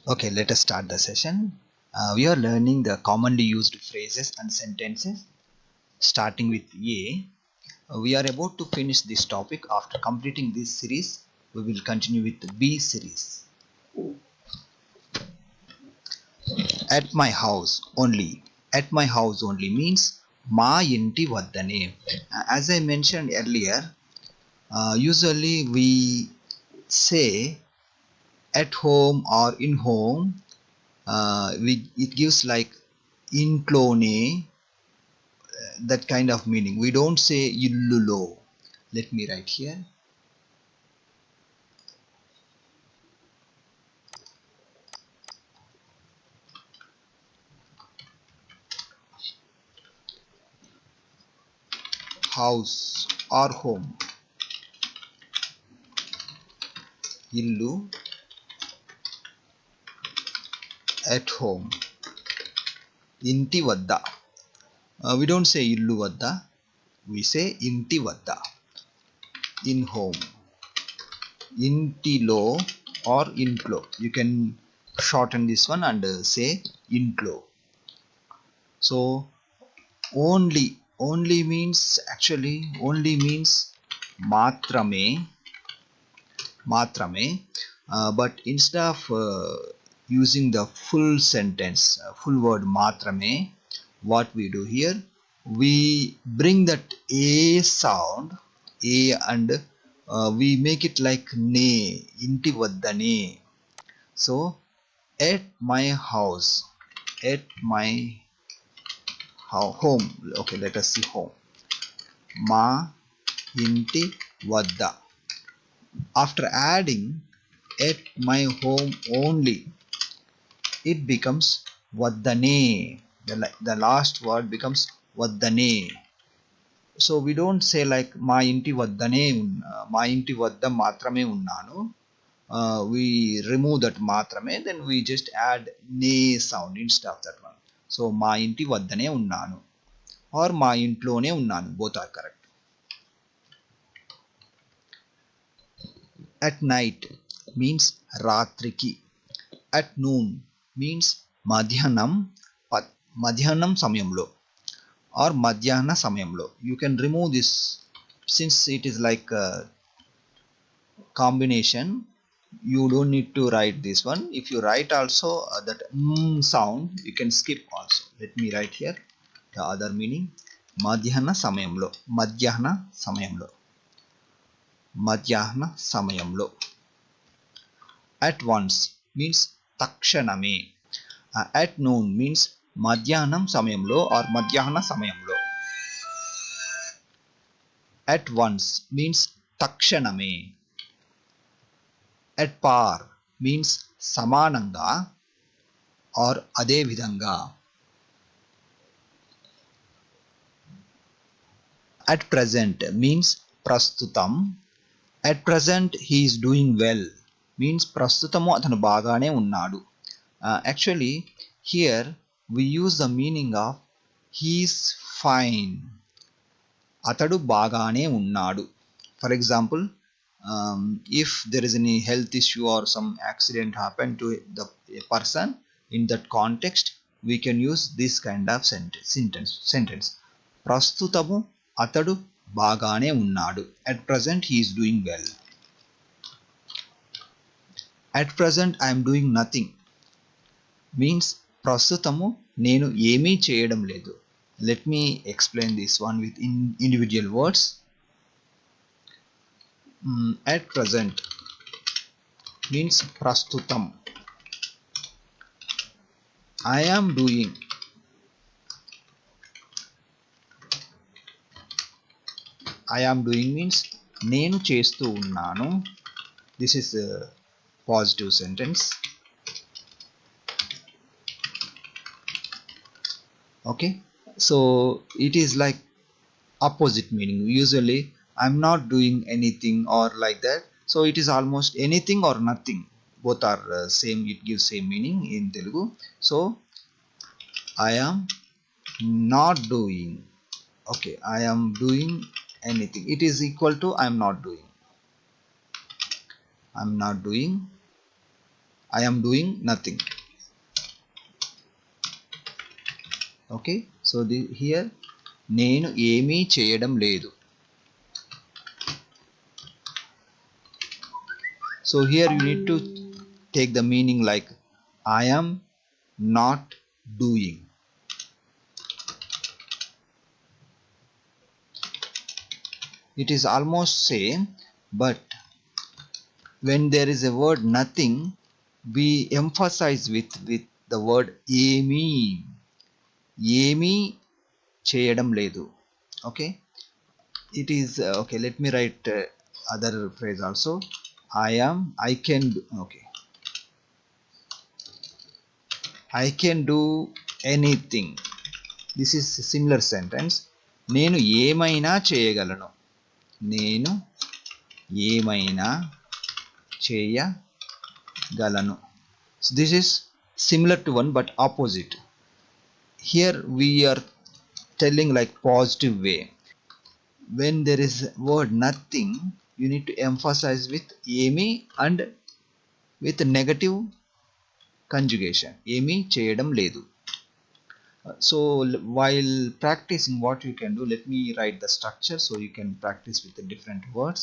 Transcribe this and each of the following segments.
Okay, let us start the session. We are learning the commonly used phrases and sentences starting with A. We are about to finish this topic. After completing this series, we will continue with the B series. At my house only. At my house only means మా ఇంటి వద్దనే. As I mentioned earlier, usually we say at home or in home. It gives like ఇంట్లోనే, that kind of meaning. We don't say illulo. Let me write here. House or home. Illu. At home. Inti vadda. We don't say illu vadda. We say inti vadda. In home. Intilo or intlo. You can shorten this one and say intlo. So only means మాత్రమే. But instead of using the full sentence, full word మాత్రమే, what we do here, we bring that a sound, a, and we make it like ne, ఇంటి వద్దనే. So at my house, at my home. Okay, let us see home. మా ఇంటి వద్ద. After adding at my home only, it becomes వద్దనే. The last word becomes వద్దనే. So we don't say like మా ఇంటి వద్దనే, మా ఇంటి వద్ద మాత్రమే ఉన్నాను. We remove that మాత్రమే, then we just add నే sound instead of that one. So మా ఇంటి వద్దనే ఉన్నాను or మా ఇంట్లోనే ఉన్నాను, both are correct. At night means రాత్రికి. At noon means మధ్యాహ్నం సమయంలో or మధ్యాహ్న సమయంలో. You can remove this since it is like a combination. You don't need to write this one. If you write also that sound, you can skip also. Let me write here the other meaning. మధ్యాహ్న సమయంలో. At once means తక్షణమే. At noon means మధ్యాహ్నం సమయంలో or మధ్యాహ్న సమయంలో. At once means తక్షణమే. At par means సమానంగా or అదే విధంగా. At present means ప్రస్తుతం. At present he is doing well means ప్రస్తుతము అతను బాగానే ఉన్నాడు. Actually here we use the meaning of he is fine. అతడు బాగానే ఉన్నాడు. For example, if there is any health issue or some accident happened to the person, in that context we can use this kind of sentence. ప్రస్తుతము అతడు బాగానే ఉన్నాడు. At present he is doing well. At present I am doing nothing means ప్రస్తుతము నేను ఏమీ చేయడం లేదు. Let me explain this one with individual words. At present means prastutam. I am doing. Means నేను చేస్తూ ఉన్నాను. This is a positive sentence. Okay, so it is like opposite meaning. Usually I'm not doing anything or like that. So it is almost anything or nothing. Both are same. It gives same meaning in Telugu. So I am not doing. Okay, I am doing anything. It is equal to I am not doing. I am doing nothing. Okay, so here నేను ఏమీ చేయడం లేదు. So here you need to take the meaning like I am not doing. It is almost same, but when there is a word nothing, we emphasize with the word ఏమీ. ఏమీ చేయడం లేదు. Okay, it is okay, let me write other phrase also. I can do, okay, I can do anything. This is a similar sentence. నేను ఏమైనా చేయగలను. నేను ఏమైనా చేయగలను. So this is similar to one but opposite. Here we are telling like positive way. When there is word nothing, you need to emphasize with ఏమి and with negative conjugation. ఏమి చేయడం లేదు. So while practicing, what you can do, let me write the structure so you can practice with the different words.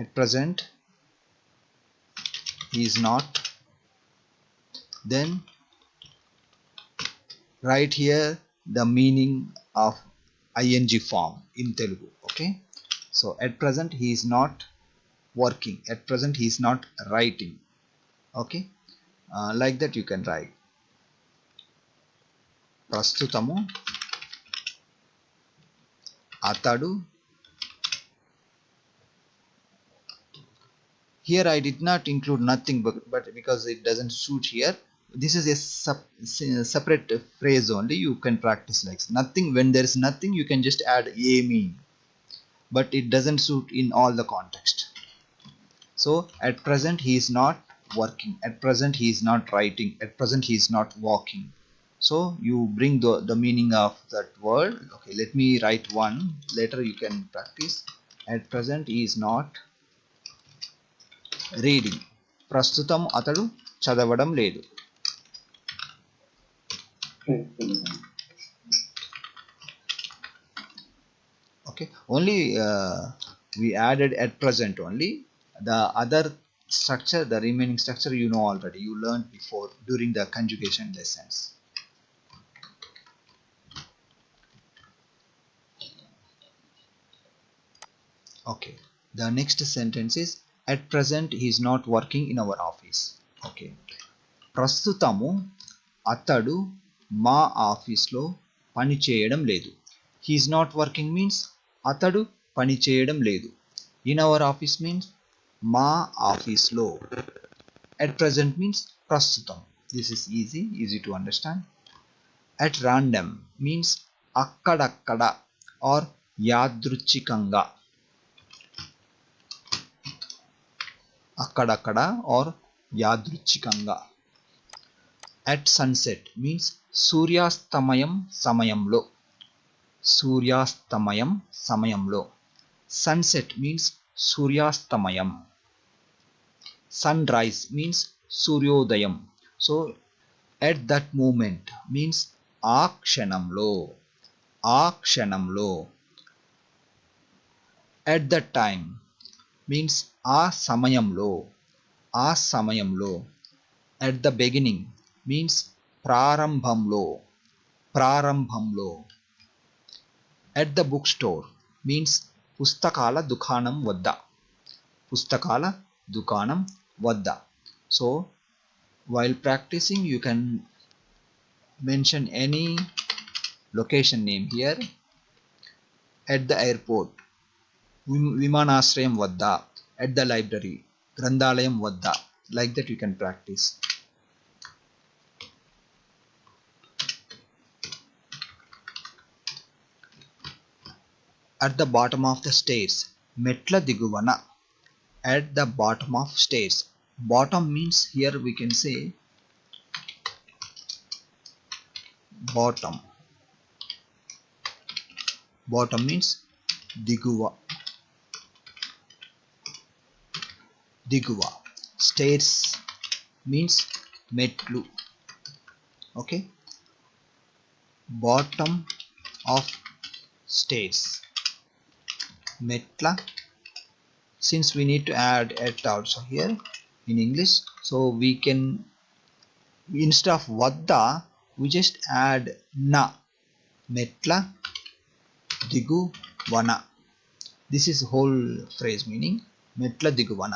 At present he is not. Then write here the meaning of ing form in Telugu. Okay, so at present he is not working. At present he is not writing. Okay, like that you can write. ప్రస్తుతము అతడు. Here I did not include nothing, but because it doesn't suit here, this is a separate phrase only. You can practice like nothing. When there is nothing, you can just add ఏమి, but it doesn't suit in all the context. So at present he is not working. At present he is not writing. At present he is not walking. So you bring the meaning of that word. Okay, let me write one. Later you can practice. At present he is not reading. ప్రస్తుతం అతడు చదవడం లేదు. Okay, only we added at present only. The other structure, the remaining structure, you know already. You learned before during the conjugation lessons. Okay, the next sentence is at present he is not working in our office. Okay, ప్రస్తుతము అతడు మా ఆఫీస్లో పని చేయడం లేదు. He is not working means అతడు పని చేయడం లేదు. In our office means మా ఆఫీస్లో. At present means ప్రస్తుతం. This is easy to understand. At random means అక్కడక్కడ or యాదృచ్ఛికంగా. అక్కడక్కడ or యాదృచ్ఛికంగా. At sunset means సూర్యాస్తమయం సమయంలో. సూర్యాస్తమయం సమయంలో. Sunset means సూర్యాస్తమయం. Sunrise means సూర్యోదయం. So at that moment means ఆ క్షణంలో. ఆ క్షణంలో. At that time means ఆ సమయంలో. ఆ సమయంలో. At the beginning means ప్రారంభంలో. ప్రారంభంలో. At the bookstore means పుస్తకాల దుకాణం వద్ద. పుస్తకాల దుకాణం వద్ద. So while practicing you can mention any location name here. At the airport, విమానాశ్రయం వద్ద. At the library, గ్రంథాలయం వద్ద. Like that you can practice. At the bottom of the stairs, మెట్ల దిగువన. At the bottom of stairs. Bottom means here we can say bottom. Bottom means దిగువ. దిగువ. Stairs means మెట్లు. Okay, bottom of stairs, మెట్ల. Since we need to add at also here in English, so we can, instead of vadda, we just add na, మెట్ల దిగువన. This is whole phrase meaning మెట్ల దిగువన.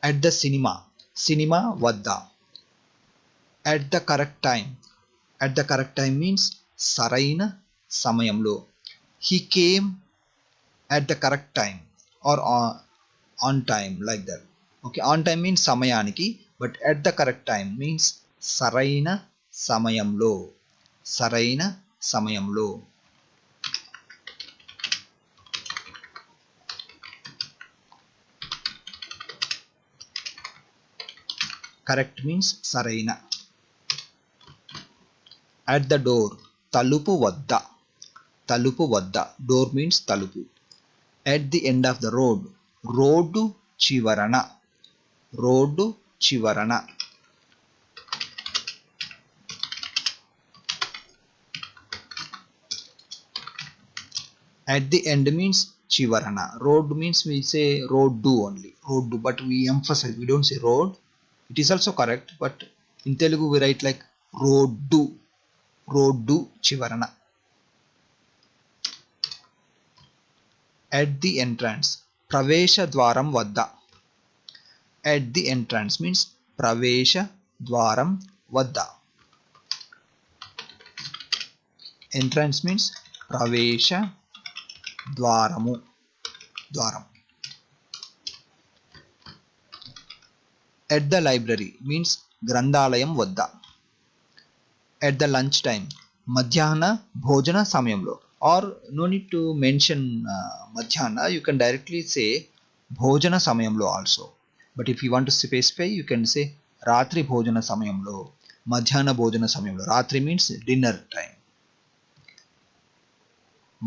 At the cinema, cinema వద్ద. At the correct time, at the correct time means సరైన సమయంలో. He came at the correct time or on time, like that. Okay, on time means సమయానికి, but at the correct time means సరైన సమయంలో, సరైన సమయంలో. Correct means సరైన. At the door, తలుపు వద్ద, తలుపు వద్ద. Door means తలుపు. At the end of the road, road చివరన, రోడ్డు చివరన. At the end means చివరన. Road means we say road only, road, but we emphasize, we don't say road. It is also correct, but in Telugu we write like road, road చివరన. At the entrance, ప్రవేశ ద్వారం వద్ద. At the entrance means ప్రవేశ ద్వారం వద్ద. Entrance means ప్రవేశ ద్వారము, ద్వారం. At the library means గ్రంథాలయం వద్ద. At the lunch time, మధ్యాహ్న భోజన సమయంలో. Or no need to mention madhyana, you can directly say bhojana samayamlo also. But if you want to specify, you can say ratri bhojana samayamlo, madhyana bhojana samayamlo. Ratri means dinner time.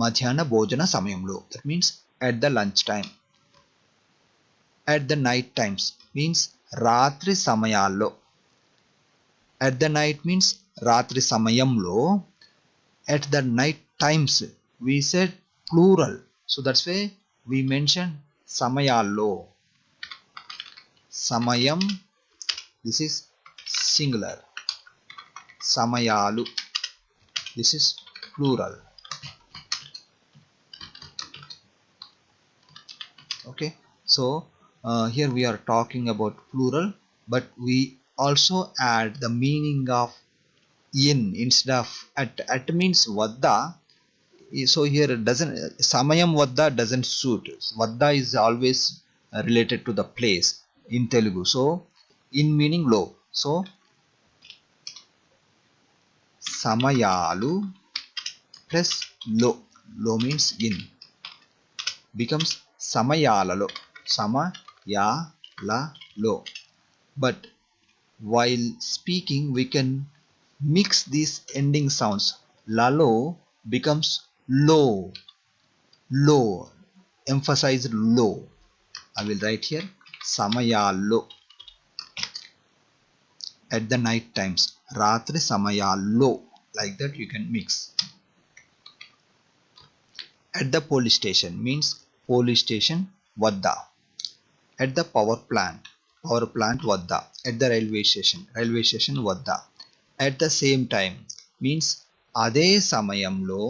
Madhyana bhojana samayamlo, that means at the lunch time. At the night times means ratri samayallo. At the night means ratri samayamlo. At the night times we said plural, so that's why we mentioned samayallo. Samayam, this is singular. Samayalu, this is plural. Okay, so here we are talking about plural, but we also add the meaning of in instead of at. At means vadda, so here it doesn't, samayam vadda doesn't suit. Vadda is always related to the place in Telugu, so in meaning low. So samayalu plus lo, lo means in, becomes samayalalo, samayalalo. But while speaking we can mix these ending sounds. Lalo becomes low, low, emphasize low. I will write here samayallo. At the night times, ratri samayallo, like that you can mix. At the police station means police station vadda. At the power plant vadda. At the railway station vadda. At the same time means అదే సమయంలో,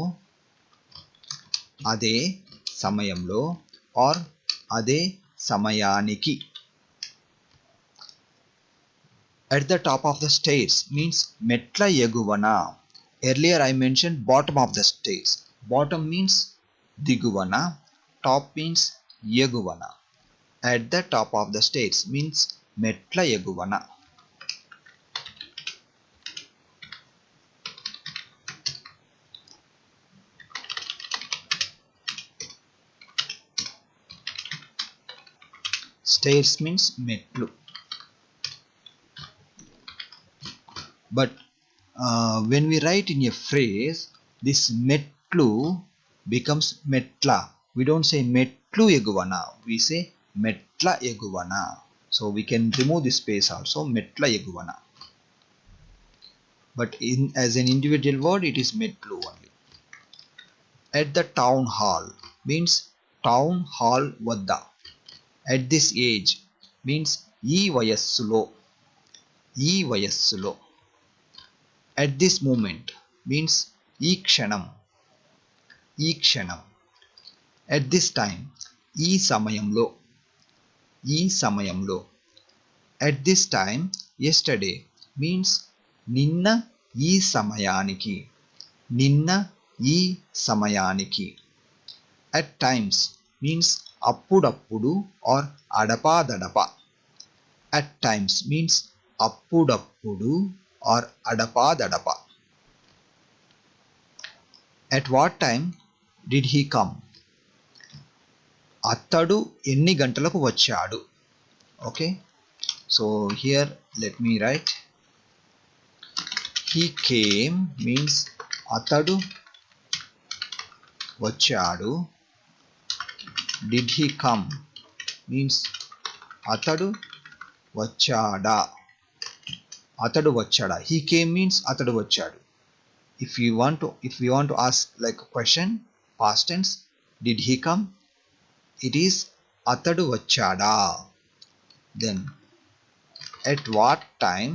అదే సమయంలో or అదే సమయానికి. At the top of the stairs means మెట్ల ఎగువన. Earlier I mentioned bottom of the stairs. Bottom means దిగువన, top means ఎగువన. At the top of the stairs means మెట్ల ఎగువన. Stairs means metlu. But when we write in a phrase, this metlu becomes metla. We don't say metlu eguvana, we say metla eguvana. So we can remove the space also, మెట్ల ఎగువన. But as an individual word, it is metlu only. At the town hall means town hall వద్ద. At this age means ఈ వయస్సులో. ఈ వయస్సులో. At this moment means ఈ క్షణం. ఈ క్షణం. At this time ఈ సమయంలో. ఈ సమయంలో. At this time yesterday means నిన్న ఈ సమయానికి. నిన్న ఈ సమయానికి. At times means అప్పుడప్పుడు or అడపాదడప. At times means అప్పుడప్పుడు or అడపాదడప. At what time did he come? అతడు ఎన్ని గంటలకు వచ్చాడు? Okay, so here let me write. He came means అతడు వచ్చాడు. Did he come means అతడు వచ్చాడా. అతడు వచ్చాడా. He came means అతడు వచ్చాడు. If we want to ask like a question, past tense, did he come? It is అతడు వచ్చాడా. Then at what time?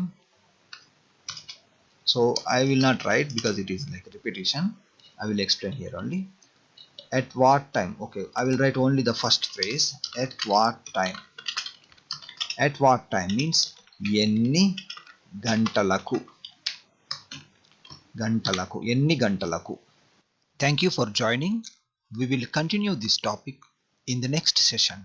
So I will not write because it is like a repetition. I will explain here only. At what time? Okay, I will write only the first phrase. At what time? At what time means ఎన్ని గంటలకు. గంటలకు. ఎన్ని గంటలకు. Thank you for joining. We will continue this topic in the next session.